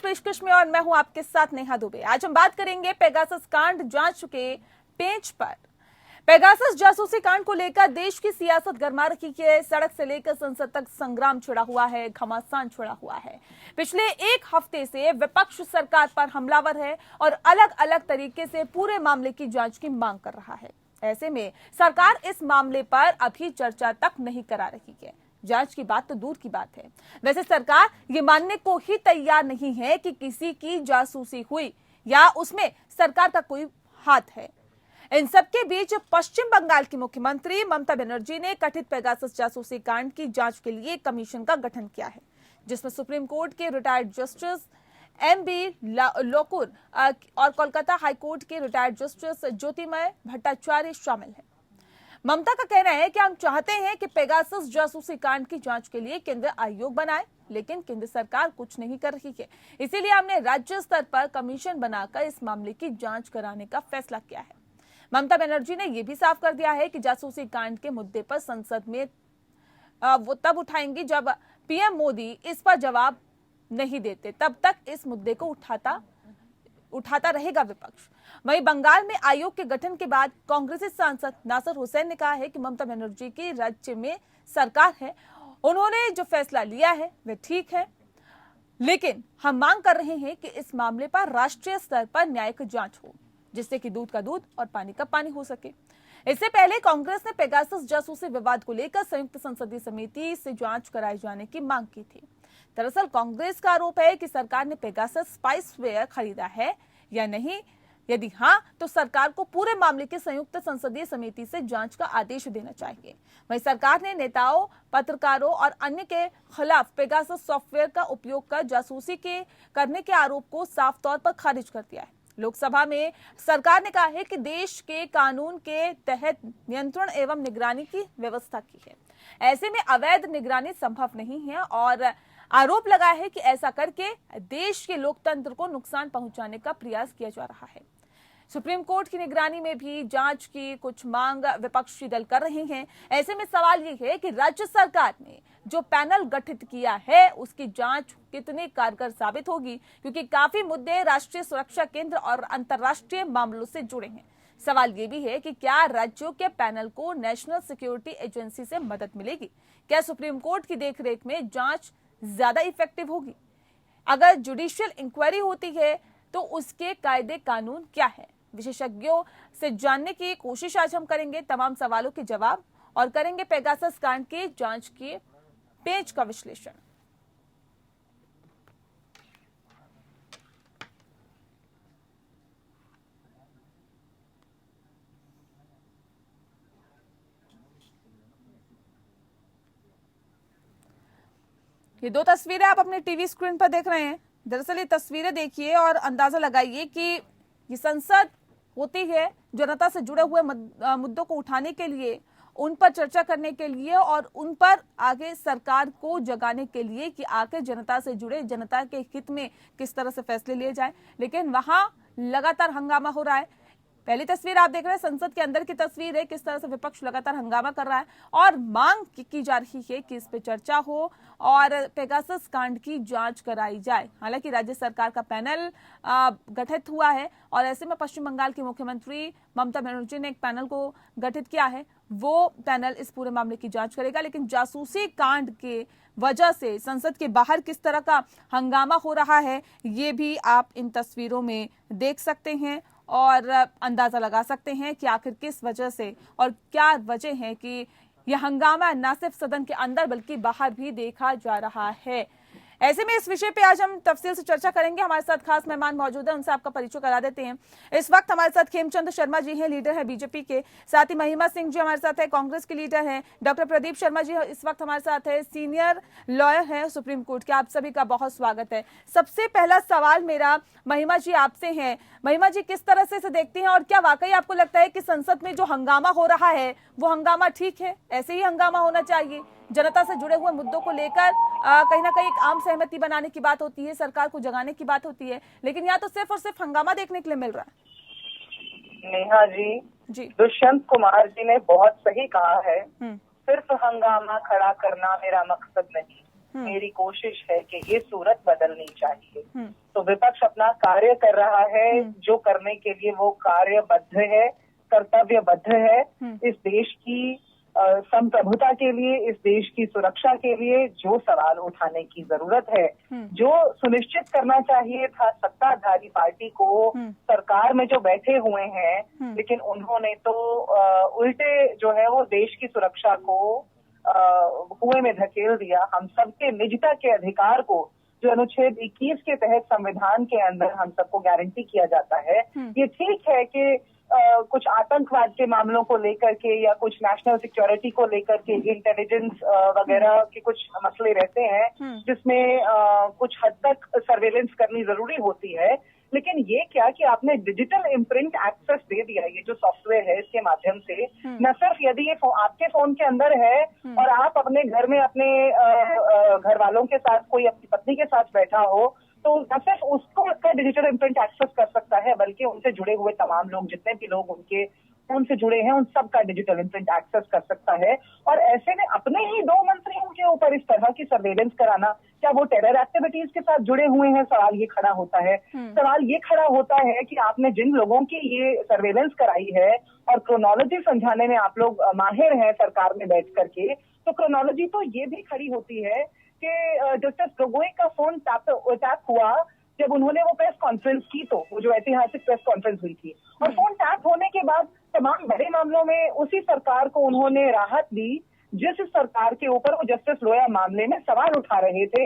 पेशकश में और मैं हूं आपके साथ नेहा दुबे। आज हम बात करेंगे पेगासस कांड जांच के पेंच पर। पेगासस जासूसी कांड को लेकर देश की सियासत गर्मा रखी है। सड़क से लेकर संसद तक संग्राम छिड़ा हुआ है, घमासान छिड़ा हुआ है। पिछले एक हफ्ते से विपक्ष सरकार पर हमलावर है और अलग अलग तरीके से पूरे मामले की जांच की मांग कर रहा है। ऐसे में सरकार इस मामले पर अभी चर्चा तक नहीं करा रही है। जांच की बात तो दूर की बात है। वैसे सरकार ये मानने को ही तैयार नहीं है कि किसी की जासूसी हुई या उसमें सरकार का कोई हाथ है। इन सबके बीच पश्चिम बंगाल की मुख्यमंत्री ममता बनर्जी ने कथित पेगासस जासूसी कांड की जांच के लिए कमीशन का गठन किया है, जिसमें सुप्रीम कोर्ट के रिटायर्ड जस्टिस एम.बी. लोकुर और कोलकाता हाईकोर्ट के रिटायर्ड जस्टिस ज्योतिमय भट्टाचार्य शामिल हैं। ममता का कहना है कि हम चाहते हैं कि पेगासस जासूसी कांड की जांच के लिए केंद्र आयोग बनाए, लेकिन केंद्र सरकार कुछ नहीं कर रही है। इसीलिए हमने राज्य स्तर पर कमीशन बनाकर इस मामले की जांच कराने का फैसला किया है। ममता बनर्जी ने यह भी साफ कर दिया है कि जासूसी कांड के मुद्दे पर संसद में वो तब उठाएंगी जब पीएम मोदी इस पर जवाब नहीं देते, तब तक इस मुद्दे को उठाता रहेगा विपक्ष। वहीं बंगाल में आयोग के गठन के बाद कांग्रेसी सांसद नासिर हुसैन ने कहा है कि ममता बनर्जी की राज्य में सरकार है, उन्होंने जो फैसला लिया है वह ठीक है, लेकिन हम मांग कर रहे हैं कि इस मामले पर राष्ट्रीय स्तर पर न्यायिक जांच हो, जिससे कि दूध का दूध और पानी का पानी हो सके। इससे पहले कांग्रेस ने पेगासस जासूसी विवाद को लेकर संयुक्त संसदीय समिति से जांच कराए जाने की मांग की थी। दरअसल कांग्रेस का आरोप है कि सरकार ने पेगासस स्पाइसवेयर खरीदा है या नहीं। यदि हां, तो सरकार को पूरे मामले की संयुक्त संसदीय समिति से जांच का आदेश देना चाहिए। वहीं सरकार ने नेताओं, पत्रकारों और अन्य के खिलाफ पेगासस सॉफ्टवेयर का उपयोग कर जासूसी करने के आरोप को साफ तौर पर खारिज कर दिया है। लोकसभा में सरकार ने कहा है कि देश के कानून के तहत नियंत्रण एवं निगरानी की व्यवस्था की है। ऐसे में अवैध निगरानी संभव नहीं है और आरोप लगा है कि ऐसा करके देश के लोकतंत्र को नुकसान पहुंचाने का प्रयास किया जा रहा है। सुप्रीम कोर्ट की निगरानी में भी जांच की कुछ मांग विपक्षी दल कर रहे हैं। ऐसे में सवाल ये है कि राज्य सरकार ने जो पैनल गठित किया है उसकी जांच कितनी कारगर साबित होगी, क्योंकि काफी मुद्दे राष्ट्रीय सुरक्षा केंद्र और अंतर्राष्ट्रीय मामलों से जुड़े हैं। सवाल ये भी है कि क्या राज्यों के पैनल को नेशनल सिक्योरिटी एजेंसी से मदद मिलेगी? क्या सुप्रीम कोर्ट की देखरेख में जांच ज्यादा इफेक्टिव होगी? अगर जुडिशियल इंक्वायरी होती है तो उसके कायदे कानून क्या है? विशेषज्ञों से जानने की कोशिश आज हम करेंगे, तमाम सवालों के जवाब, और करेंगे पेगासस कांड की जांच के पेंच का विश्लेषण। ये दो तस्वीरें आप अपने टीवी स्क्रीन पर देख रहे हैं। दरअसल ये तस्वीरें देखिए और अंदाजा लगाइए कि ये संसद होती है जनता से जुड़े हुए मुद्दों को उठाने के लिए, उन पर चर्चा करने के लिए और उन पर आगे सरकार को जगाने के लिए कि आगे जनता से जुड़े, जनता के हित में किस तरह से फैसले लिए जाए। लेकिन वहां लगातार हंगामा हो रहा है। पहली तस्वीर आप देख रहे हैं संसद के अंदर की तस्वीर है, किस तरह से विपक्ष लगातार हंगामा कर रहा है और मांग की जा रही है कि इस पे चर्चा हो और पेगासस कांड की जांच कराई जाए। हालांकि राज्य सरकार का पैनल गठित हुआ है और ऐसे में पश्चिम बंगाल की मुख्यमंत्री ममता बनर्जी ने एक पैनल को गठित किया है। वो पैनल इस पूरे मामले की जांच करेगा। लेकिन जासूसी कांड के वजह से संसद के बाहर किस तरह का हंगामा हो रहा है, ये भी आप इन तस्वीरों में देख सकते हैं और अंदाजा लगा सकते हैं कि आखिर किस वजह से और क्या वजह है कि यह हंगामा न सिर्फ सदन के अंदर बल्कि बाहर भी देखा जा रहा है। ऐसे में इस विषय पे आज हम तफसील से चर्चा करेंगे। हमारे साथ खास मेहमान मौजूद हैं, उनसे आपका परिचय करा देते हैं। इस वक्त हमारे साथ खेमचंद शर्मा जी हैं, लीडर है बीजेपी के। साथ ही महिमा सिंह जी हमारे साथ है, कांग्रेस के लीडर हैं। डॉक्टर प्रदीप शर्मा जी इस वक्त हमारे साथ है, सीनियर लॉयर है सुप्रीम कोर्ट के। आप सभी का बहुत स्वागत है। सबसे पहला सवाल मेरा महिमा जी आपसे है। महिमा जी, किस तरह से इसे देखती हैं और क्या वाकई आपको लगता है कि संसद में जो हंगामा हो रहा है वो हंगामा ठीक है? ऐसे ही हंगामा होना चाहिए? जनता से जुड़े हुए मुद्दों को लेकर कहीं ना कहीं एक आम सहमति बनाने की बात होती है, सरकार को जगाने की बात होती है, लेकिन यहाँ तो सिर्फ और सिर्फ हंगामा देखने के लिए मिल रहा है। नेहा जी, दुष्यंत कुमार जी ने बहुत सही कहा है, सिर्फ हंगामा खड़ा करना मेरा मकसद नहीं। मेरी कोशिश है कि ये सूरत बदलनी चाहिए। तो विपक्ष अपना कार्य कर रहा है, जो करने के लिए वो कार्यबद्ध है, कर्तव्यबद्ध है। इस देश की संप्रभुता के लिए, इस देश की सुरक्षा के लिए जो सवाल उठाने की जरूरत है, जो सुनिश्चित करना चाहिए था सत्ताधारी पार्टी को, सरकार में जो बैठे हुए हैं, लेकिन उन्होंने तो उल्टे जो है वो देश की सुरक्षा को कुएं में धकेल दिया। हम सबके निजता के अधिकार को, जो अनुच्छेद 21 के तहत संविधान के अंदर हम सबको गारंटी किया जाता है, ये ठीक है कि कुछ आतंकवाद के मामलों को लेकर के या कुछ नेशनल सिक्योरिटी को लेकर के इंटेलिजेंस वगैरह के कुछ मसले रहते हैं, जिसमें कुछ हद तक सर्वेलेंस करनी जरूरी होती है। लेकिन ये क्या कि आपने डिजिटल इम्प्रिंट एक्सेस दे दिया, ये जो सॉफ्टवेयर है इसके माध्यम से, न सिर्फ यदि ये आपके फोन के अंदर है और आप अपने घर में अपने घर वालों के साथ, कोई अपनी पत्नी के साथ बैठा हो, तो न सिर्फ उसको उसका डिजिटल इम्प्रिंट एक्सेस कर सकता है, बल्कि उनसे जुड़े हुए तमाम लोग, जितने भी लोग उनके फोन से जुड़े हैं, उन सब का डिजिटल इम्प्रिंट एक्सेस कर सकता है। और ऐसे में अपने ही 2 मंत्रियों के ऊपर इस तरह की सर्वेलेंस कराना, क्या वो टेरर एक्टिविटीज के साथ जुड़े हुए हैं? सवाल ये खड़ा होता है। सवाल ये खड़ा होता है कि आपने जिन लोगों की ये सर्वेलेंस कराई है, और क्रोनोलॉजी समझाने में आप लोग माहिर हैं सरकार में बैठ करके, तो क्रोनोलॉजी तो ये भी खड़ी होती है कि जस्टिस गोगोई का फोन टैप हुआ जब उन्होंने वो प्रेस कॉन्फ्रेंस की, तो वो जो ऐतिहासिक प्रेस कॉन्फ्रेंस हुई थी, और फोन टैप होने के बाद तमाम बड़े मामलों में उसी सरकार को उन्होंने राहत दी जिस सरकार के ऊपर वो जस्टिस लोया मामले में सवाल उठा रहे थे।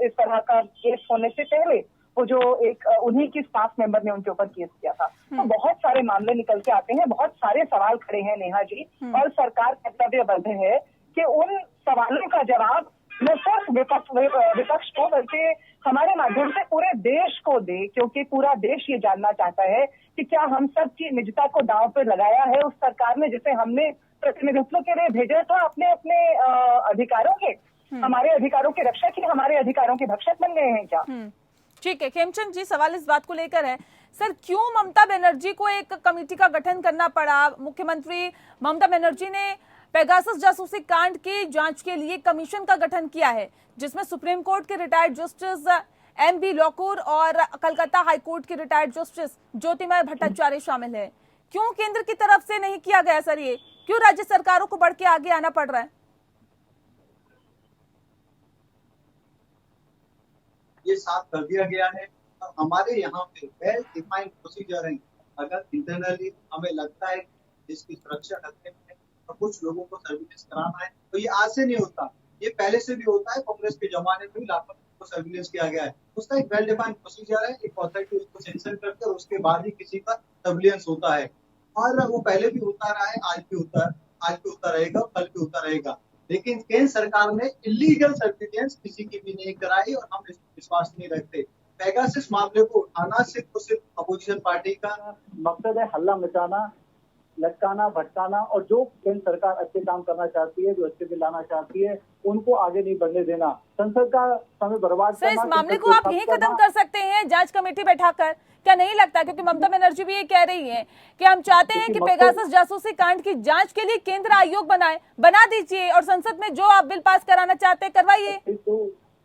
इस तरह का केस होने से पहले वो जो एक उन्हीं की स्टाफ मेंबर ने उनके ऊपर केस किया था। तो बहुत सारे मामले निकल के आते हैं, बहुत सारे सवाल खड़े हैं नेहा जी, और सरकार कर्तव्यबद्ध है कि उन सवालों का जवाब न सिर्फ विपक्ष को, बल्कि हमारे माध्यम से पूरे देश को दे, क्योंकि पूरा देश ये जानना चाहता है कि क्या हम सब की निजता को दांव पे लगाया है उस सरकार ने जिसे हमने प्रतिनिधित्व के लिए भेजा था अपने अपने अधिकारों के, हमारे अधिकारों के रक्षक ही हमारे अधिकारों के भक्षक बन गए हैं क्या? ठीक है खेमचंद जी, सवाल इस बात को लेकर है सर, क्यों ममता बनर्जी को एक कमेटी का गठन करना पड़ा? मुख्यमंत्री ममता बनर्जी ने पेगासस जासूसी कांड की जांच के लिए कमीशन का गठन किया है, जिसमें सुप्रीम कोर्ट के रिटायर्ड जस्टिस M.B. लोकुर और कलकत्ता हाई कोर्ट के रिटायर्ड जस्टिस ज्योतिमय भट्टाचार्य शामिल है। क्यों केंद्र की तरफ से नहीं किया गया सर? ये क्यों राज्य सरकारों को बढ़ के आगे आना पड़ रहा है? ये साफ कर दिया गया है। और हमारे यहाँ पे वेल डिफाइंड प्रोसीजर है। अगर इंटरनली हमें लगता है जिसकी सुरक्षा खतरे में है और कुछ लोगों को सर्विलेंस कराना है, तो ये आज से नहीं होता, ये पहले से भी होता है। कांग्रेस के जमाने में भी लाखों को सर्विलेंस किया गया है। उसका एक वेल डिफाइंड प्रोसीजर है, एक अथॉरिटी उसको सेंशन करके और उसके बाद ही किसी का सर्विलेंस होता है। और वो पहले भी होता रहा है, आज भी होता रहेगा, कल भी होता रहेगा। लेकिन केंद्र सरकार ने इलीगल सर्विलेंस किसी की भी नहीं कराई और हम इस पर विश्वास नहीं रखते। पेगासस मामले को उठाना सिर्फ अपोजिशन पार्टी का मकसद है, हल्ला मचाना, लटकाना, भटकाना, और जो केंद्र सरकार अच्छे काम करना चाहती है, जो अच्छे बिल लाना चाहती है, उनको आगे नहीं बढ़ने देना, संसद का समय बर्बाद करना। इस मामले को आप यही खत्म कर सकते हैं जांच कमेटी बैठाकर, क्या नहीं लगता? क्योंकि ममता बनर्जी भी ये कह रही है कि हम चाहते हैं कि पेगासस जासूसी कांड की जांच के लिए केंद्र आयोग बना दीजिए और संसद में जो आप बिल पास कराना चाहते हैं करवाइए।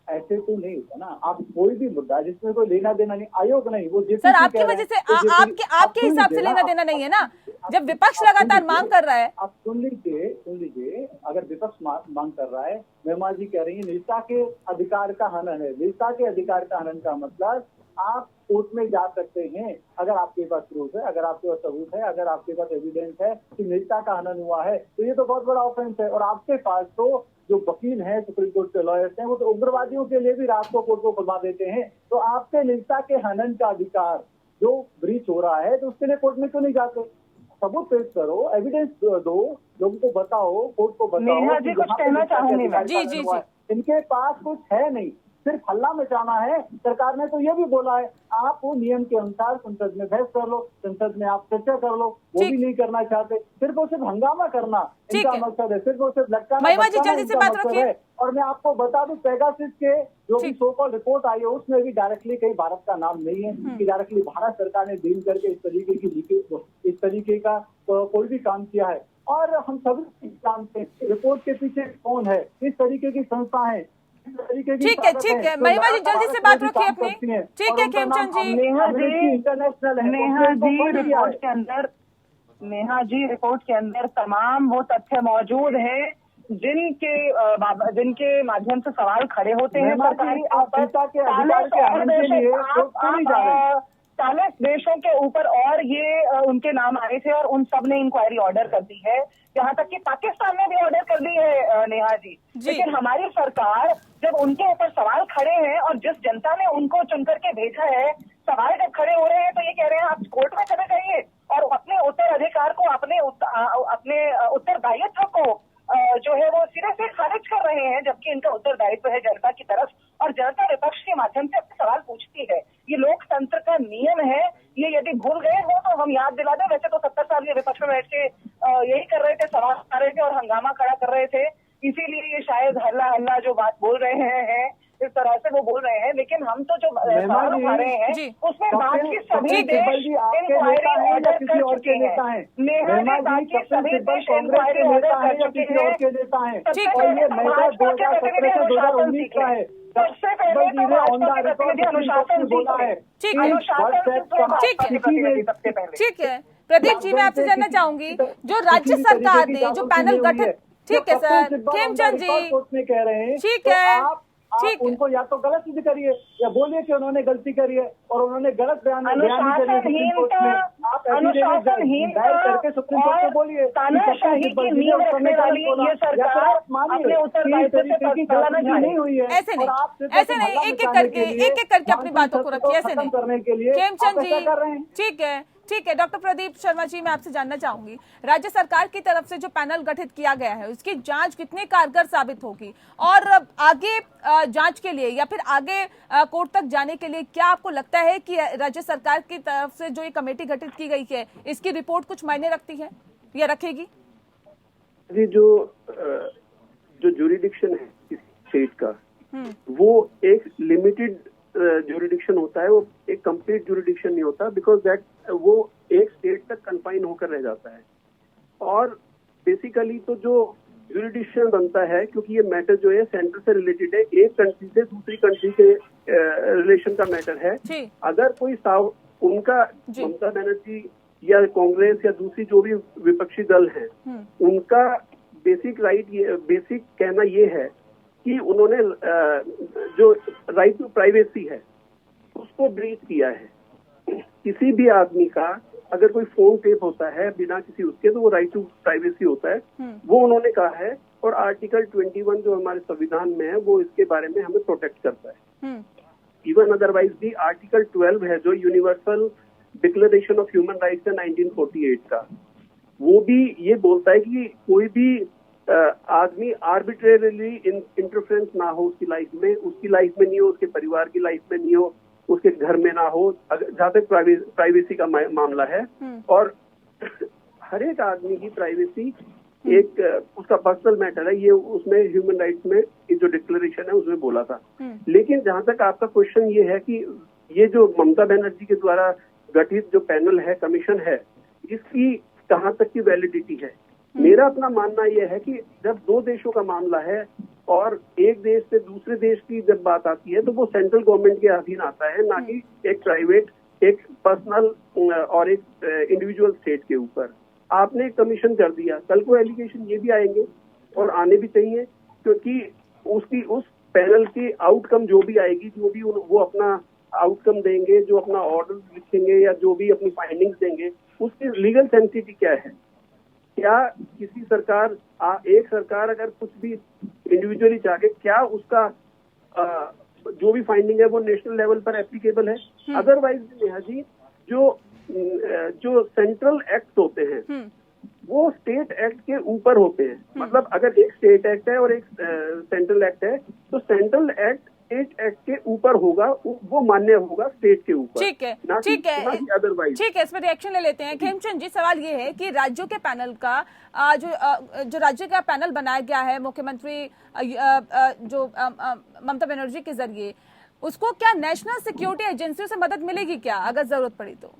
ऐसे तो नहीं होता ना। आप कोई भी मुद्दा जिसमें कोई लेना देना नहीं, आयोग नहीं, वो सर आपकी वजह से आपके हिसाब से लेना देना नहीं है ना, जब विपक्ष लगातार मांग कर रहा है। आप सुन लीजिए, अगर विपक्ष मांग कर रहा है, महिमा जी कह रही है निजता के अधिकार का हनन है। निजता के अधिकार का हनन का मतलब आप कोर्ट में जा सकते हैं अगर आपके पास प्रूफ है, अगर आपके पास सबूत है, अगर आपके पास एविडेंस है कि निजता का हनन हुआ है, तो ये तो बहुत बड़ा ऑफेंस है। और आपके पास तो जो वकील हैं, सुप्रीम कोर्ट के लॉयर्स हैं, वो तो उग्रवादियों के लिए भी रात को कोर्ट को खुलवा देते हैं। तो आपके निजता के हनन का अधिकार जो ब्रीच हो रहा है, तो उसके लिए कोर्ट में क्यों नहीं जाते? सबूत पेश करो, एविडेंस दो, लोगों को बताओ, कोर्ट को बताओ। नेहा जी कुछ कहना चाहूंगी मैं। जी। इनके पास कुछ है नहीं, सिर्फ हल्ला मचाना है। सरकार ने तो ये भी बोला है आप वो नियम के अनुसार संसद में बहस कर लो, संसद में आप चर्चा कर लो, वो भी नहीं करना चाहते, सिर्फ और सिर्फ हंगामा करना इनका मकसद है, सिर्फ और सिर्फ लटकाना इनका मकसद है। और मैं आपको बता दूं पेगासस के जो भी सो कॉल्ड रिपोर्ट आई है उसमें भी डायरेक्टली कहीं भारत का नाम नहीं है कि डायरेक्टली भारत सरकार ने डील करके इस तरीके का कोई भी काम किया है। और हम सभी जानते हैं रिपोर्ट के पीछे कौन है, किस तरीके की संस्था है। ठीक है महिमा जी जल्दी से बात रखिए अपनी। ठीक है खेमचंद जी। नेहा जी रिपोर्ट के अंदर तमाम वो तथ्य मौजूद है जिनके माध्यम से सवाल खड़े होते हैं सरकारी के 40 देशों के ऊपर और ये उनके नाम आए थे और उन सब ने इंक्वायरी ऑर्डर कर दी है, यहाँ तक कि पाकिस्तान ने भी ऑर्डर कर दी है नेहा जी। लेकिन हमारी सरकार जब उनके ऊपर सवाल खड़े हैं और जिस जनता ने उनको चुन करके भेजा है, सवाल जब खड़े हो रहे हैं तो ये कह रहे हैं आप कोर्ट में चले जाइए और अपने उत्तराधिकार को अपने उत्तरदायित्व को जो है वो सिरे से खारिज कर रहे हैं, जबकि इनका उत्तरदायित्व है जनता की तरफ और जनता विपक्ष के माध्यम से अपने सवाल पूछती है। ये लोकतंत्र का नियम है, ये यदि भूल गए हो तो हम याद दिला दें। वैसे तो 70 साल ये विपक्ष में बैठ के यही कर रहे थे, सवाल कर रहे थे और हंगामा खड़ा कर रहे थे, इसीलिए ये शायद हल्ला जो बात बोल रहे हैं इस तरह से वो बोल रहे हैं। लेकिन हम तो जो सवाल उठा रहे हैं उसमें बाकी सभी देश इंक्वायरी ऑर्डर कर चुके हैं। नेहा जी बाकी सभी देश इंक्वायरी ऑर्डर कर चुके हैं। सबसे पहले अनुशासन ठीक है प्रदीप जी मैं आपसे जानना चाहूंगी जो राज्य सरकार ने जो पैनल गठित, ठीक है सर खेमचंद जी कह रहे हैं ठीक है ठीक उनको या तो गलत सिद्ध करिए या बोलिए कि उन्होंने गलती करी है और उन्होंने गलत बयान करके सुप्रीम कोर्ट में बोलिए नहीं हुई है। ऐसे नहीं एक एक करके अपनी बातों को रखिए, ऐसे नहीं करने के लिए खेमचंद जी ठीक है डॉक्टर प्रदीप शर्मा जी मैं आपसे जानना चाहूंगी राज्य सरकार की तरफ से जो पैनल गठित किया गया है उसकी जांच कितनी कारगर साबित होगी और आगे जांच के लिए या फिर आगे कोर्ट तक जाने के लिए क्या आपको लगता है कि राज्य सरकार की तरफ से जो ये कमेटी गठित की गई है इसकी रिपोर्ट कुछ मायने रखती है या रखेगी? जी जो ज्यूरिडिक्शन है इस स्टेट का वो एक लिमिटेड ज्यूरिडिक्शन होता है, वो एक कंप्लीट ज्यूरिडिक्शन नहीं होता बिकॉज दैट वो एक स्टेट तक कन्फाइन होकर रह जाता है। और बेसिकली तो जो ज्यूरिडिक्शन बनता है क्योंकि ये मैटर जो है सेंटर से रिलेटेड है, एक कंट्री से दूसरी कंट्री के रिलेशन का मैटर है। अगर कोई उनका ममता बनर्जी या कांग्रेस या दूसरी जो भी विपक्षी दल है उनका बेसिक कहना ये है कि उन्होंने जो राइट टू प्राइवेसी है उसको ब्रीच किया है। किसी भी आदमी का अगर कोई फोन टेप होता है बिना किसी उसके तो वो राइट टू प्राइवेसी होता है, वो उन्होंने कहा है। और आर्टिकल 21 जो हमारे संविधान में है वो इसके बारे में हमें प्रोटेक्ट करता है। इवन अदरवाइज भी आर्टिकल 12 है जो universal declaration of human rights है 1948 का, वो भी ये बोलता है कि कोई भी आदमी आर्बिट्रेरीली इंटरफेरेंस ना हो उसकी लाइफ में नहीं हो, उसके परिवार की लाइफ में नहीं हो, उसके घर में ना हो, जहाँ तक प्राइवेसी का मामला है। और हर एक आदमी की प्राइवेसी एक उसका पर्सनल मैटर है, ये उसमें ह्यूमन राइट्स में जो डिक्लेरेशन है उसमें बोला था। लेकिन जहाँ तक आपका क्वेश्चन ये है कि ये जो ममता बनर्जी के द्वारा गठित जो पैनल है, कमीशन है, इसकी कहाँ तक की वैलिडिटी है? मेरा अपना मानना यह है कि जब दो देशों का मामला है और एक देश से दूसरे देश की जब बात आती है तो वो सेंट्रल गवर्नमेंट के अधीन आता है, ना कि एक प्राइवेट, एक पर्सनल और एक इंडिविजुअल स्टेट के ऊपर। आपने एक कमीशन कर दिया, कल को एलिगेशन ये भी आएंगे और आने भी चाहिए क्योंकि उस पैनल की आउटकम जो भी आएगी, जो भी वो अपना आउटकम देंगे, जो अपना ऑर्डर लिखेंगे या जो भी अपनी फाइंडिंग्स देंगे, उसकी लीगल सेंसिटिविटी क्या है? क्या किसी एक सरकार अगर कुछ भी इंडिविजुअली चाहे, क्या उसका जो भी फाइंडिंग है वो नेशनल लेवल पर एप्लीकेबल है? अदरवाइज नेहा जी जो सेंट्रल एक्ट होते हैं वो स्टेट एक्ट के ऊपर होते हैं। मतलब अगर एक स्टेट एक्ट है और एक सेंट्रल एक्ट है तो सेंट्रल एक्ट स्टेट एक्ट के ऊपर होगा, वो मान्य होगा स्टेट के ऊपर। ठीक है, ना कि अदरवाइज। ठीक है, इस पर रिएक्शन ले लेते हैं। खेमचंद जी, सवाल ये है कि राज्यों के पैनल का जो राज्य का पैनल बनाया गया है मुख्यमंत्री जो ममता बनर्जी के जरिए, उसको क्या नेशनल सिक्योरिटी एजेंसियों से मदद मिलेगी क्या अगर जरूरत पड़ी तो?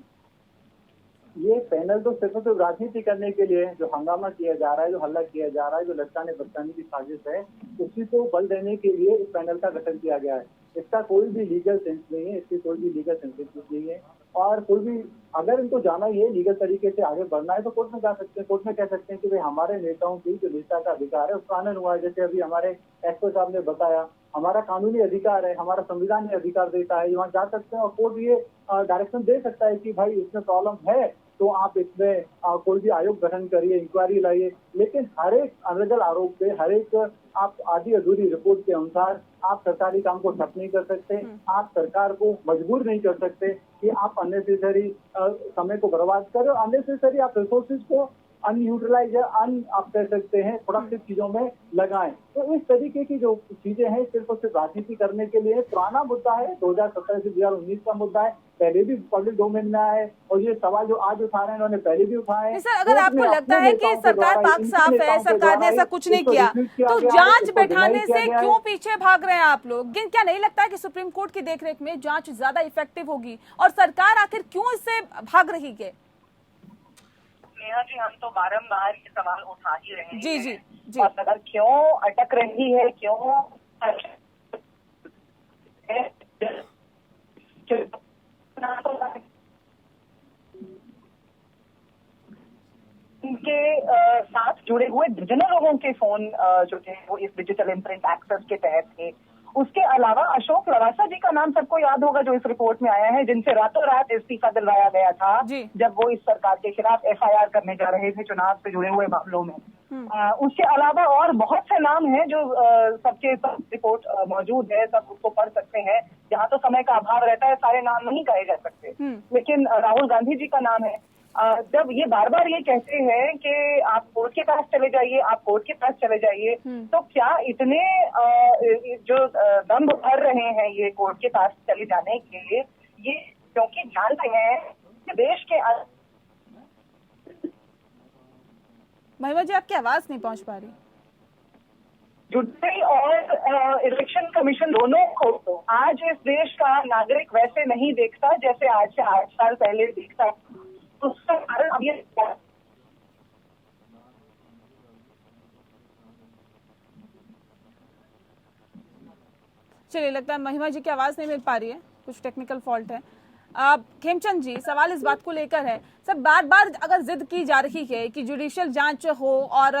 ये पैनल तो सिर्फ तो राजनीति करने के लिए जो हंगामा किया जा रहा है, जो हल्ला किया जा रहा है, जो लटकाने बचाने की साजिश है, उसी को बल देने के लिए इस पैनल का गठन किया गया है। इसका कोई भी लीगल सेंस नहीं है, इसकी कोई भी लीगल सेंसिटिव नहीं है, और कोई भी अगर इनको जाना ही है लीगल तरीके से आगे बढ़ना है तो कोर्ट में जा सकते हैं। कोर्ट में कह सकते हैं कि भाई हमारे नेताओं की जो नेता का अधिकार है उसका आनंद हुआ है। जैसे अभी हमारे एक्सपर्ट साहब ने बताया, हमारा कानूनी अधिकार है, हमारा संविधान ये अधिकार देता है, वहाँ जा सकते हैं और कोर्ट ये डायरेक्शन दे सकता है कि भाई इसमें प्रॉब्लम है तो आप इसमें कोई भी आयोग गठन करिए, इंक्वायरी लाइए। लेकिन हर एक अनर्गल आरोप पे, हर एक आप आधी अधूरी रिपोर्ट के अनुसार आप सरकारी काम को ठप नहीं कर सकते। आप सरकार को मजबूर नहीं कर सकते कि आप अननेसेसरी समय को बर्बाद करें, अननेसेसरी आप रिसोर्सेज को अनयूटिलाइज या आप कह सकते हैं प्रोडक्टिव चीजों में लगाएं। तो इस तरीके की जो चीजें हैं सिर्फ और सिर्फ राजनीति करने के लिए पुराना मुद्दा है, 2017 से 2019 का मुद्दा है, पहले भी पब्लिक डोमेन में आया है और ये सवाल जो आज उठा रहे हैं उन्होंने पहले भी उठाए हैं। सर, अगर आपको लगता है कि सरकार पाक साफ है, सरकार ने ऐसा कुछ नहीं किया, तो जांच बैठाने से क्यों पीछे भाग रहे हैं आप लोग? क्या नहीं लगता है कि सुप्रीम कोर्ट की देखरेख में जांच ज्यादा इफेक्टिव होगी, और सरकार आखिर क्यों इससे भाग रही है? नेहा जी, हम तो बारंबार ये सवाल उठा ही रहे हैं। जी जी जी। और अगर क्यों अटक रही है, क्यों इनके साथ जुड़े हुए दर्जनों लोगों के फोन जो थे वो इस डिजिटल इम्प्रिंट एक्सेस के तहत थे। उसके अलावा अशोक लवासा जी का नाम सबको याद होगा जो इस रिपोर्ट में आया है, जिनसे रातों रात इस्तीफा दिलवाया गया था जब वो इस सरकार के खिलाफ FIR करने जा रहे थे चुनाव से जुड़े हुए मामलों में। उसके अलावा और बहुत से नाम हैं जो सबके सब रिपोर्ट मौजूद है, सब उसको पढ़ सकते हैं। यहाँ तो समय का अभाव रहता है, सारे नाम नहीं कहे जा सकते, लेकिन राहुल गांधी जी का नाम है। जब ये बार बार ये कहते हैं कि आप कोर्ट के पास चले जाइए, आप कोर्ट के पास चले जाइए, तो क्या इतने जो दम भर रहे हैं ये कोर्ट के पास चले जाने के लिए, ये क्योंकि जानते हैं कि देश के महिमा जी, आपकी आवाज नहीं पहुंच पा रही। जुडिशरी और इलेक्शन कमीशन दोनों को तो आज इस देश का नागरिक वैसे नहीं देखता जैसे आज से 8 साल पहले देखता। उसका कारण अब ये चलिए, लगता है महिमा जी की आवाज नहीं मिल पा रही है, कुछ टेक्निकल फॉल्ट है। खेमचंद जी, सवाल इस बात को लेकर है, सर बार बार अगर जिद की जा रही है कि जुडिशियल जांच हो और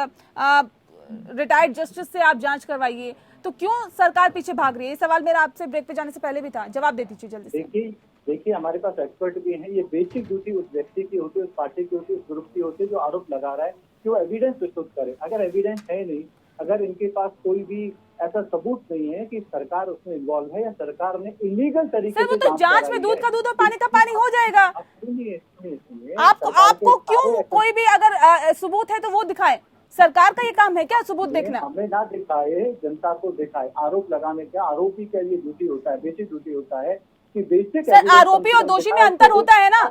रिटायर्ड जस्टिस से आप जांच करवाइए, तो क्यों सरकार पीछे भाग रही है? ये सवाल मेरा आपसे ब्रेक पे जाने से पहले भी था, जवाब दे दीजिए जल्दी से। देखिए हमारे पास एक्सपर्ट भी हैं। ये बेसिक ड्यूटी उस व्यक्ति की होती है, उस पार्टी की होती है, उस ग्रुप की होती है जो आरोप लगा रहा है कि वो एविडेंस प्रस्तुत करे। अगर एविडेंस है नहीं, अगर इनके पास कोई भी ऐसा सबूत नहीं है कि सरकार उसमें इन्वॉल्व है या सरकार ने इलीगल तरीके से, वो तो जांच में दूध का दूध और पानी का पानी हो जाएगा। आपको क्यों कोई भी अगर सबूत है तो वो दिखाए? सरकार का ये काम है क्या सबूत देखना? हमें ना दिखाए, जनता को दिखाए। आरोप लगाने का आरोपी का ये ड्यूटी होता है, बेसिक ड्यूटी होता है कि बेसिक। सर, आरोपी और दोषी में अंतर होता है ना?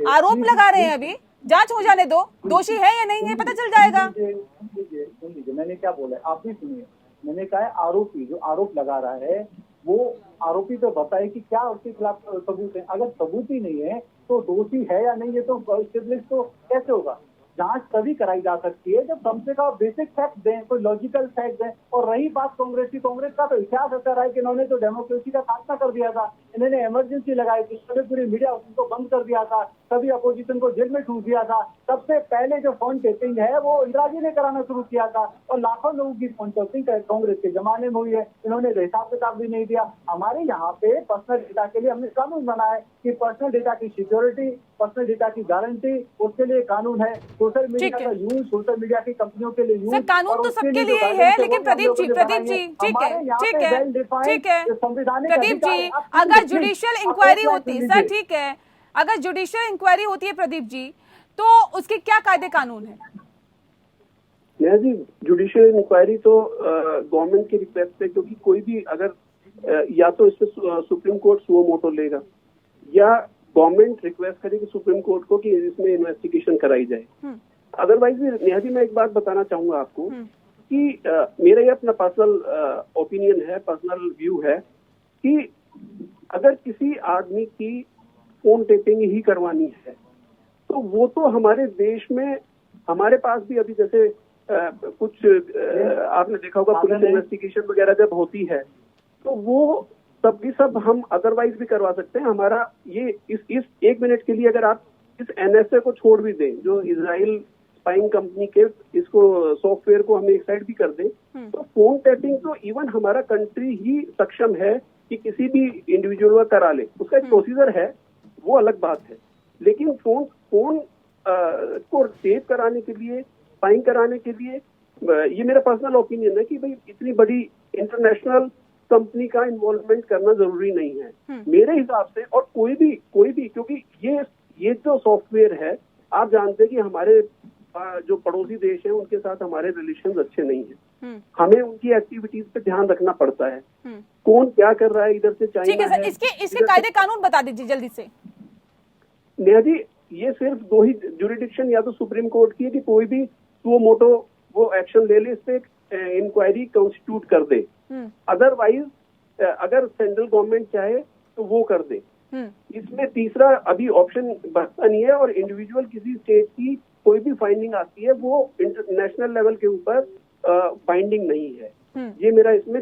आरोप लगा रहे हैं, अभी जांच हो जाने दो, दोषी है या नहीं है पता चल जाएगा। सुन लीजिए मैंने क्या बोला है, आप भी सुनिए। मैंने कहा है आरोपी जो आरोप लगा रहा है वो आरोपी तो बताए कि क्या उसके खिलाफ सबूत है। अगर सबूत ही नहीं है तो दोषी है या नहीं, ये तो एस्टेब्लिश तो कैसे होगा? जांच तभी कराई जा सकती है जब कम से कम बेसिक फैक्ट दें, कोई लॉजिकल फैक्ट दें। और रही बात कांग्रेस की, कांग्रेस का तो इतिहास ऐसा रहा है कि इन्होंने तो डेमोक्रेसी का खात्मा कर दिया था, इन्होंने इमरजेंसी लगाई थी, पूरी मीडिया उसको बंद कर दिया था, सभी अपोजिशन को जेल में ठूस दिया था। सबसे पहले जो फोन टेपिंग है वो इंदिरा जी ने कराना शुरू किया था और लाखों लोगों की फोन टेपिंग कांग्रेस के जमाने में हुई है। इन्होंने हिसाब किताब भी नहीं दिया। हमारे यहाँ पे पर्सनल डेटा के लिए हमने कानून बनाया है कि पर्सनल डेटा की सिक्योरिटी, पर्सनल डेटा की गारंटी, उसके लिए कानून है। सोशल मीडिया का यूज, सोशल मीडिया की कंपनियों के लिए यूज, सर कानून तो सबके लिए ही है, लेकिन प्रदीप जी ठीक है प्रदीप जी, अगर जुडिशियल इंक्वायरी होती, सर ठीक है, अगर जुडिशियल इंक्वायरी होती है प्रदीप जी, तो उसके क्या कायदे कानून है? जी, जुडिशियल इंक्वायरी तो गवर्नमेंट की रिक्वेस्ट है, क्योंकि कोई भी अगर या तो इसमें सुप्रीम कोर्ट सुओ मोटो लेगा या गवर्नमेंट रिक्वेस्ट करेगी सुप्रीम कोर्ट को कि इसमें इन्वेस्टिगेशन कराई जाए। अदरवाइज नेहा जी, मैं एक बात बताना चाहूंगा आपको कि मेरा ये अपना पर्सनल ओपिनियन है, पर्सनल व्यू है कि अगर किसी आदमी की फोन टेपिंग ही करवानी है तो वो तो हमारे देश में, हमारे पास भी अभी जैसे कुछ आपने देखा होगा पुलिस इन्वेस्टिगेशन वगैरह जब होती है तो वो सब की सब हम अदरवाइज भी करवा सकते हैं। हमारा ये इस 1 मिनट के लिए अगर आप इस एनएसए को छोड़ भी दें, जो इजराइल स्पाइंग कंपनी के इसको सॉफ्टवेयर को हम एक साइड भी कर दें, तो फोन टैपिंग तो इवन हमारा कंट्री ही सक्षम है कि किसी भी इंडिविजुअल का करा ले। उसका एक प्रोसीजर है, वो अलग बात है, लेकिन फोन को सेव कराने के लिए, स्पाइंग कराने के लिए, ये मेरा पर्सनल ओपिनियन है कि भाई इतनी बड़ी इंटरनेशनल कंपनी का इन्वॉल्वमेंट करना जरूरी नहीं है मेरे हिसाब से। और कोई भी क्योंकि ये जो सॉफ्टवेयर है, आप जानते हैं कि हमारे जो पड़ोसी देश हैं उनके साथ हमारे रिलेशंस अच्छे नहीं हैं। हमें उनकी एक्टिविटीज पे ध्यान रखना पड़ता है, कौन क्या कर रहा है, इधर से चाइना। ठीक है सर, इसके कायदे कानून बता दीजिए जल्दी से। नेहा जी, ये सिर्फ 2 ही ज्यूरिडिक्शन, या तो सुप्रीम कोर्ट की है कि कोई भी सुओ मोटो वो एक्शन ले ले, इस पे इंक्वायरी कॉन्स्टिट्यूट कर दे। अदरवाइज अगर सेंट्रल गवर्नमेंट चाहे तो वो कर दे। इसमें तीसरा अभी ऑप्शन बचता नहीं है। और इंडिविजुअल किसी स्टेट की कोई भी फाइंडिंग आती है वो इंटरनेशनल लेवल के ऊपर बाइंडिंग नहीं है। ये मेरा इसमें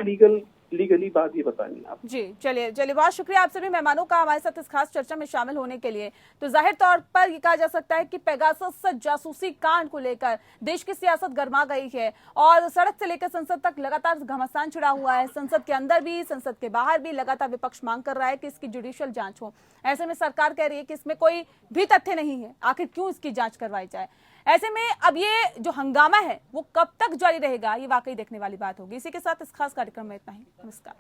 लीगली बात ही बतानी है आप। जी चलिए बहुत शुक्रिया आप सभी मेहमानों का हमारे साथ इस खास चर्चा में शामिल होने के लिए। तो जाहिर तौर पर ये कहा जा सकता है कि पेगासस जासूसी कांड को लेकर देश की सियासत गर्मा गई है और सड़क से लेकर संसद तक लगातार घमासान छिड़ा हुआ है। संसद के अंदर भी, संसद के बाहर भी लगातार विपक्ष मांग कर रहा है कि इसकी जुडिशियल जांच हो। ऐसे में सरकार कह रही है कि इसमें कोई भी तथ्य नहीं है, आखिर क्यों इसकी जांच करवाई जाए। ऐसे में अब ये जो हंगामा है वो कब तक जारी रहेगा, ये वाकई देखने वाली बात होगी। इसी के साथ इस खास कार्यक्रम में इतना ही। नमस्कार।